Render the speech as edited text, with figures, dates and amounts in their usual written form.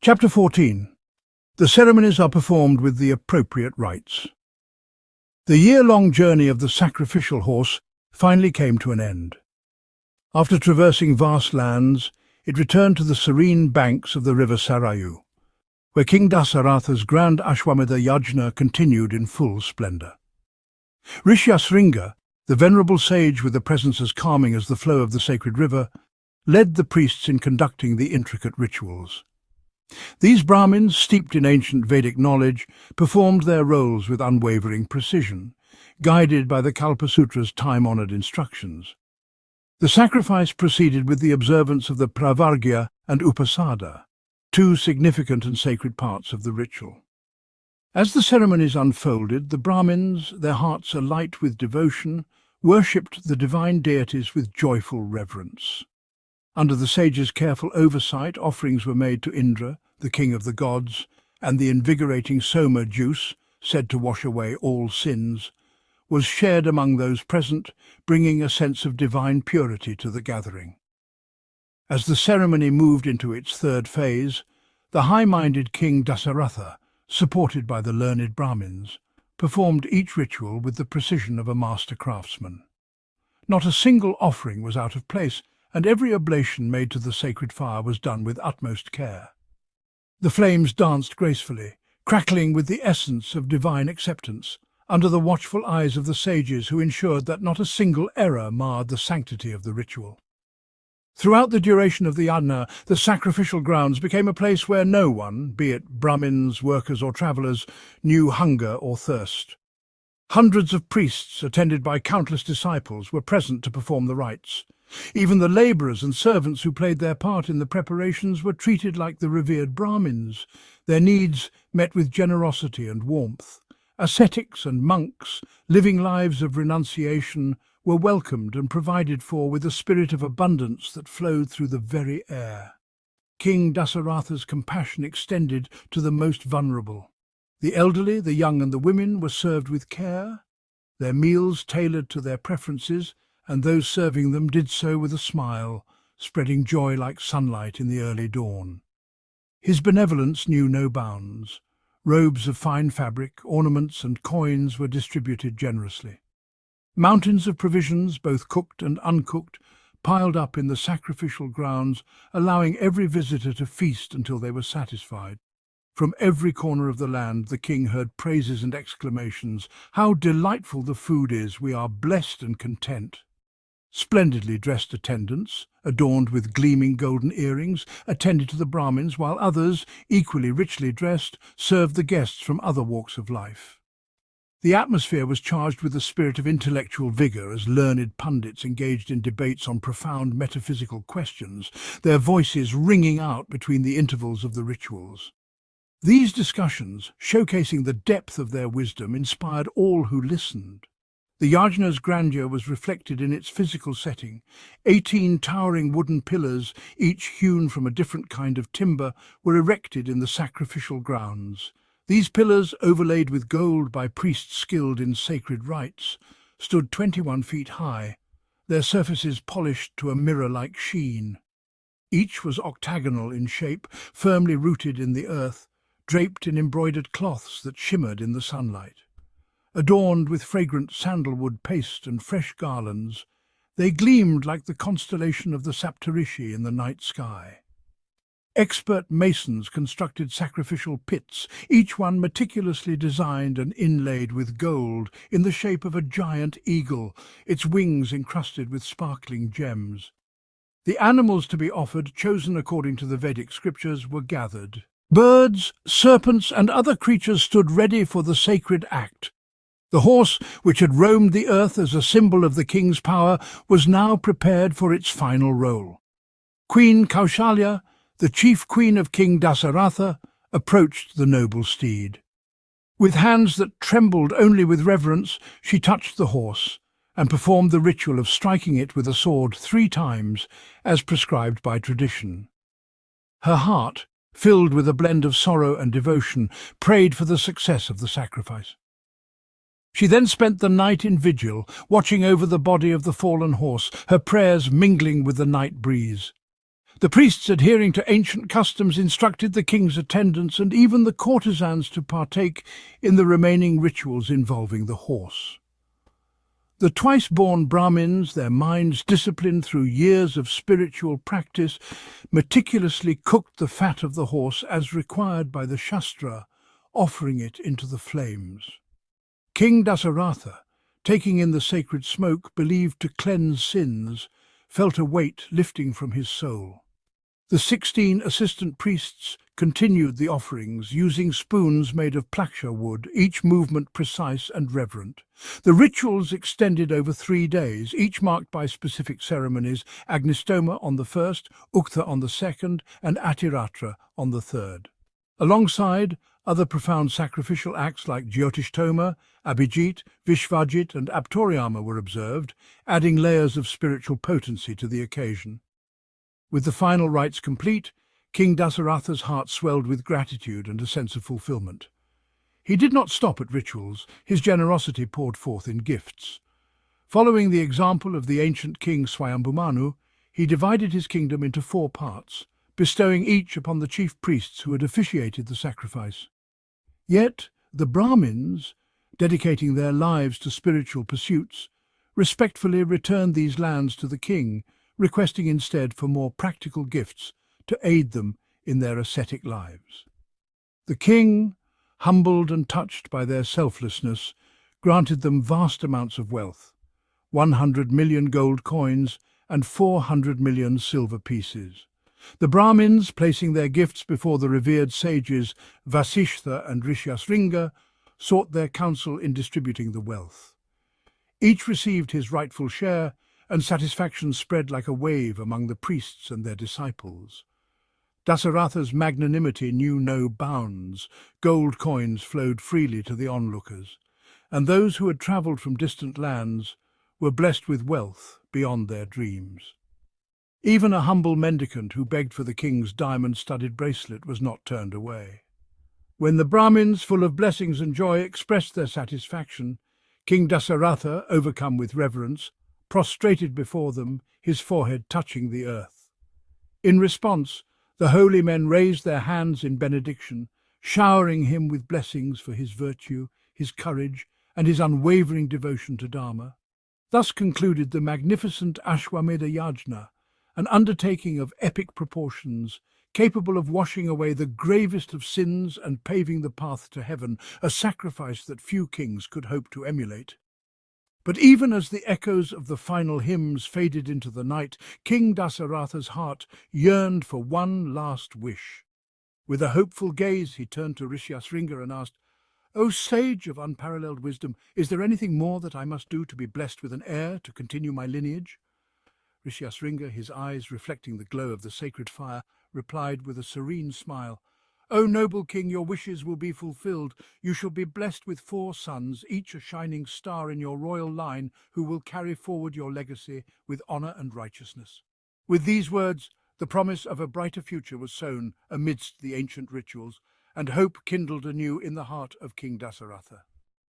Chapter 14. The ceremonies are performed with the appropriate rites. The year-long journey of the sacrificial horse finally came to an end. After traversing vast lands, it returned to the serene banks of the River Sarayu, where King Dasaratha's grand Ashwamedha Yajna continued in full splendor. Rishyasringa, the venerable sage with a presence as calming as the flow of the sacred river, led the priests in conducting the intricate rituals. These Brahmins, steeped in ancient Vedic knowledge, performed their roles with unwavering precision, guided by the Kalpasutra's time-honored instructions. The sacrifice proceeded with the observance of the Pravargya and Upasada, two significant and sacred parts of the ritual. As the ceremonies unfolded, the Brahmins, their hearts alight with devotion, worshipped the divine deities with joyful reverence. Under the sage's careful oversight, offerings were made to Indra, the king of the gods, and the invigorating soma-juice, said to wash away all sins, was shared among those present, bringing a sense of divine purity to the gathering. As the ceremony moved into its third phase, the high-minded King Dasaratha, supported by the learned Brahmins, performed each ritual with the precision of a master craftsman. Not a single offering was out of place, and every oblation made to the sacred fire was done with utmost care. The flames danced gracefully, crackling with the essence of divine acceptance, under the watchful eyes of the sages who ensured that not a single error marred the sanctity of the ritual. Throughout the duration of the Yajna, the sacrificial grounds became a place where no one, be it Brahmins, workers or travellers, knew hunger or thirst. Hundreds of priests, attended by countless disciples, were present to perform the rites. Even the labourers and servants who played their part in the preparations were treated like the revered Brahmins, their needs met with generosity and warmth. Ascetics and monks, living lives of renunciation, were welcomed and provided for with a spirit of abundance that flowed through the very air. King Dasaratha's compassion extended to the most vulnerable. The elderly, the young and the women were served with care, their meals tailored to their preferences, and those serving them did so with a smile, spreading joy like sunlight in the early dawn. His benevolence knew no bounds. Robes of fine fabric, ornaments and coins were distributed generously. Mountains of provisions, both cooked and uncooked, piled up in the sacrificial grounds, allowing every visitor to feast until they were satisfied. From every corner of the land the king heard praises and exclamations. "How delightful the food is! We are blessed and content." Splendidly dressed attendants, adorned with gleaming golden earrings, attended to the Brahmins, while others, equally richly dressed, served the guests from other walks of life. The atmosphere was charged with a spirit of intellectual vigour as learned pundits engaged in debates on profound metaphysical questions, their voices ringing out between the intervals of the rituals. These discussions, showcasing the depth of their wisdom, inspired all who listened. The Yajna's grandeur was reflected in its physical setting. 18 towering wooden pillars, each hewn from a different kind of timber, were erected in the sacrificial grounds. These pillars, overlaid with gold by priests skilled in sacred rites, stood 21 feet high, their surfaces polished to a mirror-like sheen. Each was octagonal in shape, firmly rooted in the earth, draped in embroidered cloths that shimmered in the sunlight. Adorned with fragrant sandalwood paste and fresh garlands, they gleamed like the constellation of the Saptarishi in the night sky. Expert masons constructed sacrificial pits, each one meticulously designed and inlaid with gold in the shape of a giant eagle, its wings encrusted with sparkling gems. The animals to be offered, chosen according to the Vedic scriptures, were gathered. Birds, serpents, and other creatures stood ready for the sacred act. The horse, which had roamed the earth as a symbol of the king's power, was now prepared for its final role. Queen Kaushalya, the chief queen of King Dasaratha, approached the noble steed. With hands that trembled only with reverence, she touched the horse and performed the ritual of striking it with a sword 3 times, as prescribed by tradition. Her heart, filled with a blend of sorrow and devotion, prayed for the success of the sacrifice. She then spent the night in vigil, watching over the body of the fallen horse, her prayers mingling with the night breeze. The priests, adhering to ancient customs, instructed the king's attendants and even the courtesans to partake in the remaining rituals involving the horse. The twice-born Brahmins, their minds disciplined through years of spiritual practice, meticulously cooked the fat of the horse as required by the Shastra, offering it into the flames. King Dasaratha, taking in the sacred smoke believed to cleanse sins, felt a weight lifting from his soul. The 16 assistant priests continued the offerings, using spoons made of plaksha wood, each movement precise and reverent. The rituals extended over 3 days, each marked by specific ceremonies: Agnistoma on the first, Uktha on the second, and Atiratra on the third. Alongside other profound sacrificial acts like Jyotishtoma, Abhijit, Vishvajit, and Aptoriyama were observed, adding layers of spiritual potency to the occasion. With the final rites complete, King Dasaratha's heart swelled with gratitude and a sense of fulfillment. He did not stop at rituals, his generosity poured forth in gifts. Following the example of the ancient king Swayambhumanu, he divided his kingdom into 4 parts, bestowing each upon the chief priests who had officiated the sacrifice. Yet the Brahmins, dedicating their lives to spiritual pursuits, respectfully returned these lands to the king, requesting instead for more practical gifts to aid them in their ascetic lives. The king, humbled and touched by their selflessness, granted them vast amounts of wealth, 100 million gold coins and 400 million silver pieces. The Brahmins, placing their gifts before the revered sages Vasishtha and Rishyasringa, sought their counsel in distributing the wealth. Each received his rightful share, and satisfaction spread like a wave among the priests and their disciples. Dasaratha's magnanimity knew no bounds. Gold coins flowed freely to the onlookers, and those who had travelled from distant lands were blessed with wealth beyond their dreams. Even a humble mendicant who begged for the king's diamond-studded bracelet was not turned away. When the Brahmins, full of blessings and joy, expressed their satisfaction, King Dasaratha, overcome with reverence, prostrated before them, his forehead touching the earth. In response, the holy men raised their hands in benediction, showering him with blessings for his virtue, his courage, and his unwavering devotion to Dharma. Thus concluded the magnificent Ashwamedha Yajna, an undertaking of epic proportions, capable of washing away the gravest of sins and paving the path to heaven, a sacrifice that few kings could hope to emulate. But even as the echoes of the final hymns faded into the night, King Dasaratha's heart yearned for one last wish. With a hopeful gaze, he turned to Rishyasringa and asked, "O sage of unparalleled wisdom, is there anything more that I must do to be blessed with an heir to continue my lineage?" Rishyasringa, his eyes reflecting the glow of the sacred fire, replied with a serene smile, "O noble king, your wishes will be fulfilled. You shall be blessed with 4 sons, each a shining star in your royal line, who will carry forward your legacy with honour and righteousness." With these words, the promise of a brighter future was sown amidst the ancient rituals, and hope kindled anew in the heart of King Dasaratha.